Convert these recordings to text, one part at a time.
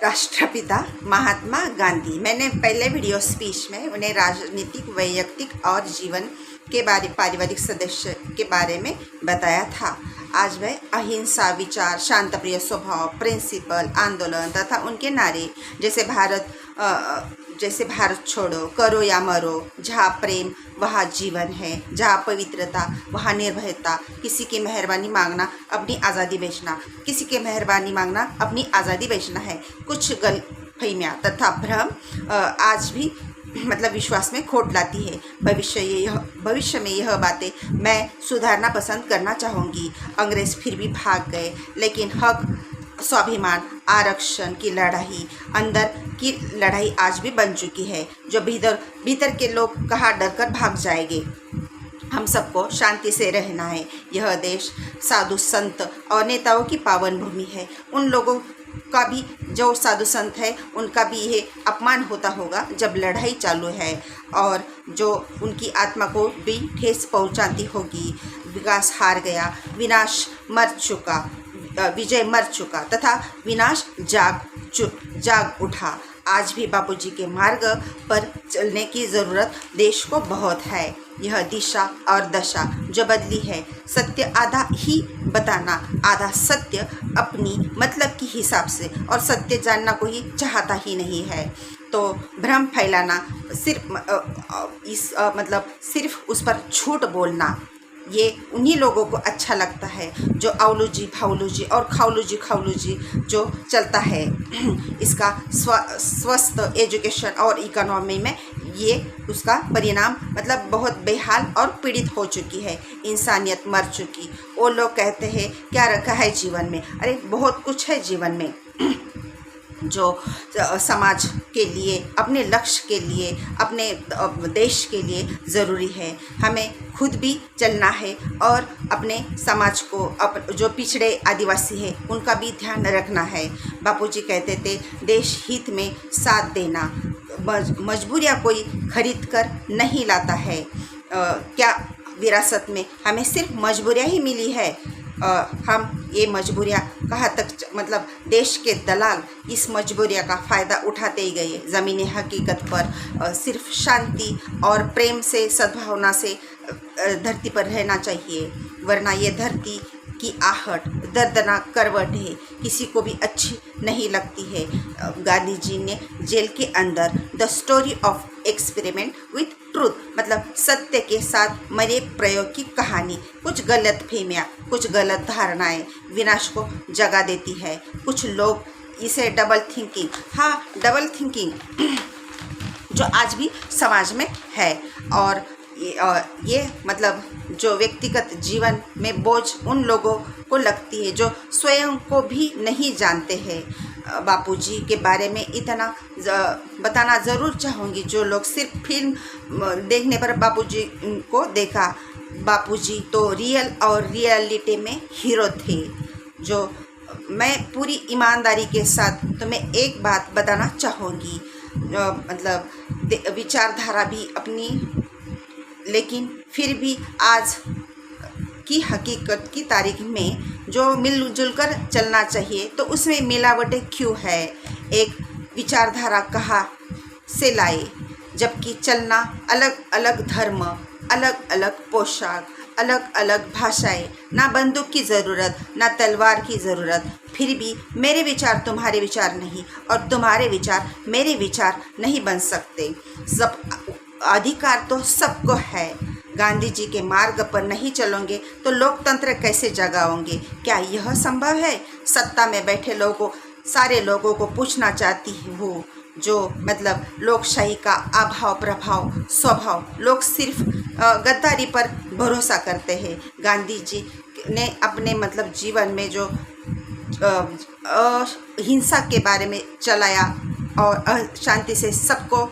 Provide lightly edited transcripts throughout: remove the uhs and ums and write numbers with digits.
राष्ट्रपिता महात्मा गांधी। मैंने पहले वीडियो स्पीच में उन्हें राजनीतिक, वैयक्तिक और जीवन के पारिवारिक सदस्य के बारे में बताया था। आज वह अहिंसा, विचार, शांतप्रिय स्वभाव, प्रिंसिपल, आंदोलन तथा उनके नारे जैसे भारत छोड़ो, करो या मरो, जहाँ प्रेम वहाँ जीवन है, जहाँ पवित्रता वहाँ निर्भयता, किसी की मेहरबानी मांगना अपनी आज़ादी बेचना, किसी की मेहरबानी मांगना अपनी आज़ादी बेचना है। कुछ गलतफहमियाँ तथा भ्रम आज भी विश्वास में खोट लाती है। भविष्य में यह बातें मैं सुधारना पसंद करना चाहूँगी। अंग्रेज फिर भी भाग गए, लेकिन हक, स्वाभिमान, आरक्षण की लड़ाई, अंदर की लड़ाई आज भी बन चुकी है। जो भीतर के लोग कहाँ डरकर भाग जाएंगे। हम सबको शांति से रहना है। यह देश साधु संत और नेताओं की पावन भूमि है। उन लोगों का भी, जो साधु संत है, उनका भी ये अपमान होता होगा जब लड़ाई चालू है, और जो उनकी आत्मा को भी ठेस पहुंचाती होगी। विकास हार गया, विजय मर चुका तथा विनाश जाग उठा। आज भी बापूजी के मार्ग पर चलने की ज़रूरत देश को बहुत है। यह दिशा और दशा जो बदली है, सत्य आधा ही बताना, आधा सत्य अपनी मतलब के हिसाब से, और सत्य जानना कोई चाहता ही नहीं है। तो भ्रम फैलाना, सिर्फ उस पर झूठ बोलना, ये उन्हीं लोगों को अच्छा लगता है जो अवलूजी, भावलूजी और खाउलूजी जो चलता है। इसका स्वस्थ एजुकेशन और इकोनॉमी में ये उसका परिणाम बहुत बेहाल और पीड़ित हो चुकी है। इंसानियत मर चुकी। वो लोग कहते हैं क्या रखा है जीवन में। अरे बहुत कुछ है जीवन में जो समाज के लिए, अपने लक्ष्य के लिए, अपने देश के लिए ज़रूरी है। हमें खुद भी चलना है और अपने समाज को, जो पिछड़े आदिवासी है, उनका भी ध्यान रखना है। बापूजी कहते थे देश हित में साथ देना। मजबूरियाँ कोई खरीद कर नहीं लाता है। क्या विरासत में हमें सिर्फ मजबूरियाँ ही मिली है? हम ये मजबूरियाँ कहाँ तक, देश के दलाल इस मजबूरियाँ का फ़ायदा उठाते ही गए। ज़मीनी हकीकत पर सिर्फ शांति और प्रेम से, सद्भावना से धरती पर रहना चाहिए, वरना ये धरती की आहट दर्दनाक करवट है, किसी को भी अच्छी नहीं लगती है। गांधी जी ने जेल के अंदर the story of experiment with truth, सत्य के साथ मरे प्रयोग की कहानी, कुछ गलत फहमियाँ, कुछ गलत धारणाएं विनाश को जगा देती है। कुछ लोग इसे डबल थिंकिंग जो आज भी समाज में है, और ये जो व्यक्तिगत जीवन में बोझ उन लोगों को लगती है जो स्वयं को भी नहीं जानते हैं। बापूजी के बारे में इतना बताना ज़रूर चाहूँगी। जो लोग सिर्फ फिल्म देखने पर बापूजी को देखा, बापूजी तो रियल और रियलिटी में हीरो थे। जो मैं पूरी ईमानदारी के साथ तुम्हें एक बात बताना चाहूँगी, विचारधारा भी अपनी, लेकिन फिर भी आज की हकीकत की तारीख में जो मिलजुल कर चलना चाहिए, तो उसमें मिलावटें क्यों है? एक विचारधारा कहाँ से लाए, जबकि चलना अलग अलग धर्म, अलग अलग पोशाक, अलग अलग भाषाएं, ना बंदूक की ज़रूरत, ना तलवार की ज़रूरत। फिर भी मेरे विचार तुम्हारे विचार नहीं, और तुम्हारे विचार मेरे विचार नहीं बन सकते। सब अधिकार तो सबको है। गांधी जी के मार्ग पर नहीं चलोगे तो लोकतंत्र कैसे जगाओगे? क्या यह संभव है? सत्ता में बैठे सारे लोगों को पूछना चाहती हूँ, जो लोकशाही का अभाव, प्रभाव, स्वभाव, लोग सिर्फ गद्दारी पर भरोसा करते हैं। गांधी जी ने अपने जीवन में जो हिंसा के बारे में चलाया और शांति से सबको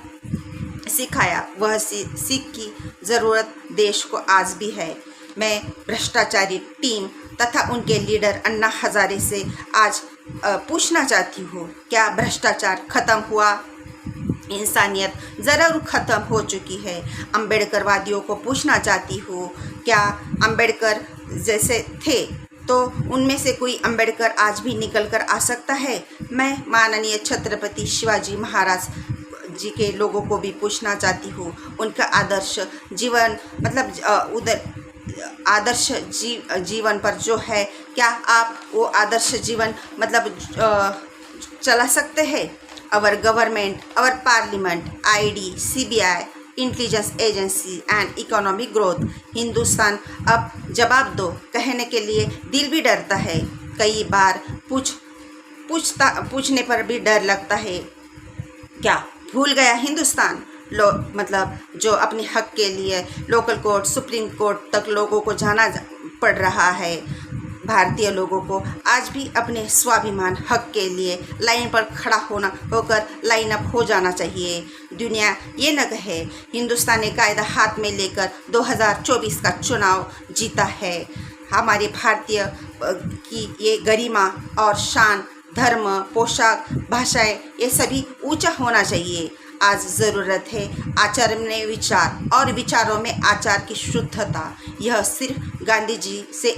सिखाया, वह सीख की ज़रूरत देश को आज भी है। मैं भ्रष्टाचारी टीम तथा उनके लीडर अन्ना हजारे से आज पूछना चाहती हूँ, क्या भ्रष्टाचार खत्म हुआ? इंसानियत ज़रूर ख़त्म हो चुकी है। अम्बेडकरवादियों को पूछना चाहती हूँ, क्या अम्बेडकर जैसे थे तो उनमें से कोई अंबेडकर आज भी निकल कर आ सकता है? मैं माननीय छत्रपति शिवाजी महाराज जी के लोगों को भी पूछना चाहती हूँ, उनका आदर्श जीवन मतलब उधर आदर्श जीवन पर जो है, क्या आप वो आदर्श जीवन मतलब चला सकते हैं? Our government, our parliament, ID, CBI, intelligence agency and economic growth. Hindustan अब जवाब दो कहने के लिए दिल भी डरता है। कई बार पूछने पर भी डर लगता है। क्या भूल गया हिंदुस्तान मतलब जो अपने हक के लिए लोकल कोर्ट, सुप्रीम कोर्ट तक लोगों को जाना पड़ रहा है। भारतीय लोगों को आज भी अपने स्वाभिमान हक के लिए लाइन पर खड़ा होकर लाइन अप हो जाना चाहिए। दुनिया ये न कहे हिंदुस्तान ने कायदा हाथ में लेकर 2024 का चुनाव जीता है। हमारे भारतीय की ये गरिमा और शान, धर्म, पोशाक, भाषाएं, ये सभी ऊंचा होना चाहिए। आज ज़रूरत है आचार में विचार और विचारों में आचार की शुद्धता। यह सिर्फ गांधी जी से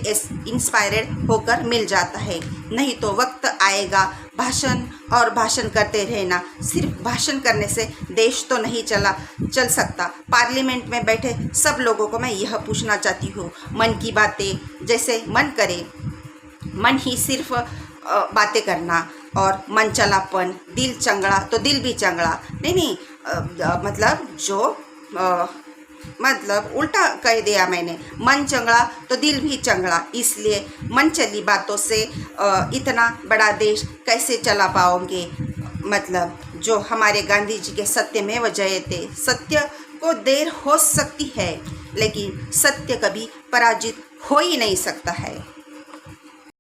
इंस्पायर्ड होकर मिल जाता है। नहीं तो वक्त आएगा भाषण करते रहना। सिर्फ भाषण करने से देश तो नहीं चल सकता। पार्लियामेंट में बैठे सब लोगों को मैं यह पूछना चाहती हूँ, मन की बातें जैसे मन करे, मन ही सिर्फ बातें करना और मन चलापन, दिल चंगड़ा तो दिल भी चंगड़ा। नहीं मतलब उल्टा कह दिया मैंने, मन चंगड़ा तो दिल भी चंगड़ा। इसलिए मन चली बातों से इतना बड़ा देश कैसे चला पाओगे? मतलब जो हमारे गांधी जी के सत्यमेव जयते, सत्य को देर हो सकती है लेकिन सत्य कभी पराजित हो ही नहीं सकता है।